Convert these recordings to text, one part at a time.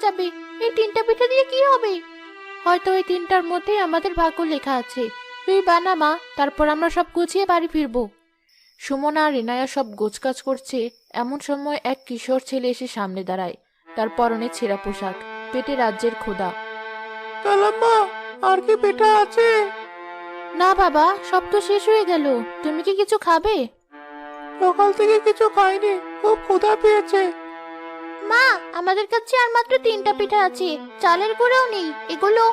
যাবে। এই 3টা পিঠা দিয়ে কি হবে? হয়তো এই 3টার মধ্যেই আমাদের ভাগ্য লেখা আছে। তুই বানা মা, তারপর আমরা সব গুছিয়ে বাড়ি ফিরবো। সুমনা আর রিনায়া সব গোছকাজ করছে। এমন সময় এক কিশোর ছেলে এসে সামনে দাঁড়ায়। তার পরনে ছেঁড়া পোশাক, পেটে রাজ্যের ক্ষুধা। কালাম্মা, আর কি পিঠা আছে? না বাবা, সব তো শেষ হয়ে গেল। তুমি কি কিছু খাবে? সকাল থেকে কিছু খাইনি, খুব ক্ষুধা পেয়েছে। মা, আমাদের কাছে আর মাত্র 3টা পিঠা আছে, চালের গুঁড়োও নেই। এগুলো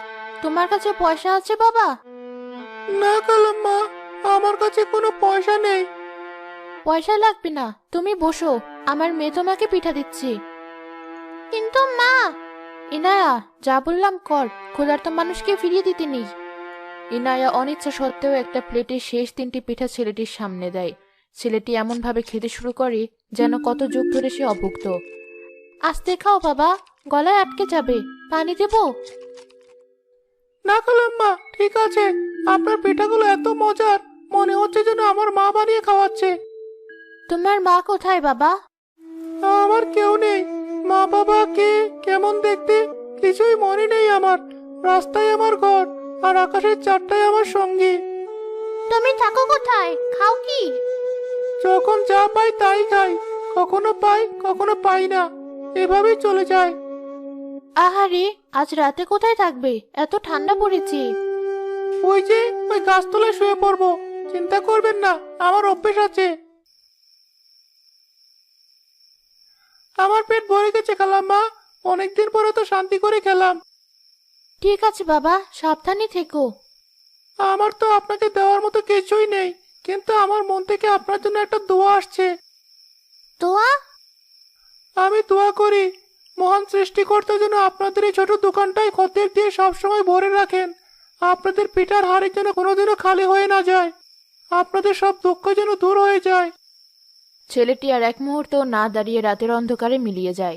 তোমার কাছে পয়সা আছে বাবা? না কালাম্মা, আমার কাছে কোনো পয়সা নেই। পয়সা লাগবে না, তুমি বসো, আমার মেয়ে তোমাকে পিঠা দিচ্ছি। কিন্তু মা। ইনায়া, যা বললাম কর, ক্ষুধার্ত মানুষকে ফিরিয়ে দিতে নেই। ইনায়া অনিচ্ছা সত্ত্বেও একটা প্লেটে শেষ 3টি পিঠা ছেলেটির সামনে দেয়। ছেলেটি এমন ভাবে খেতে শুরু করে যেন কত যুগ ধরে সে অভুক্ত। আস্তে খাও বাবা, গলায় আটকে যাবে। পানি দেবো? না কালাম্মা, ঠিক আছে। আপনার পিঠাগুলো এত মজার, মনে হচ্ছে যেন আমার মা বানিয়ে খাওয়াচ্ছে। তোমার মা কোথায় বাবা? আমার কেউ নেই। মা বাবা কে, কেমন দেখতে, কিছুই মনে নেই আমার। রাস্তায় আমার ঘর, আর আকাশের চারটায় আমার সঙ্গী। তুমি থাকো কোথায়, খাও কি? যখন যা পাই তাই খাই, কখনো পাই কখনো পাই না, এভাবেই চলে যায়। আহারে, আজ রাতে কোথায় থাকবে? এত ঠান্ডা পড়েছে। ওই যে ওই গাছতলায় শুয়ে পড়বো। চিন্তা করবেন না, আমার অভ্যেস আছে। আমার পেট ভরে গেছে খালাম্মা, অনেকদিন পরে তো শান্তি করে খেলাম। ঠিক আছে বাবা, সাবধানে থেকো। আমার তো আপনাকে দেওয়ার মতো কিছুই নেই, কিন্তু আমার মন থেকে আপনার জন্য একটা দোয়া আসছে। তোয়া? আমি দোয়া করি, মহান সৃষ্টিকর্তা যেন আপনাদের এই ছোট দোকানটাই খদ্দের দিয়ে সবসময় ভরে রাখেন। আপনাদের পিঠার হাড়ি যেন কোনোদিনও খালি হয়ে না যায়। আপনাদের সব দুঃখ যেন দূর হয়ে যায়। ছেলেটি আর এক মুহূর্ত না দাঁড়িয়ে রাতের অন্ধকারে মিলিয়ে যায়।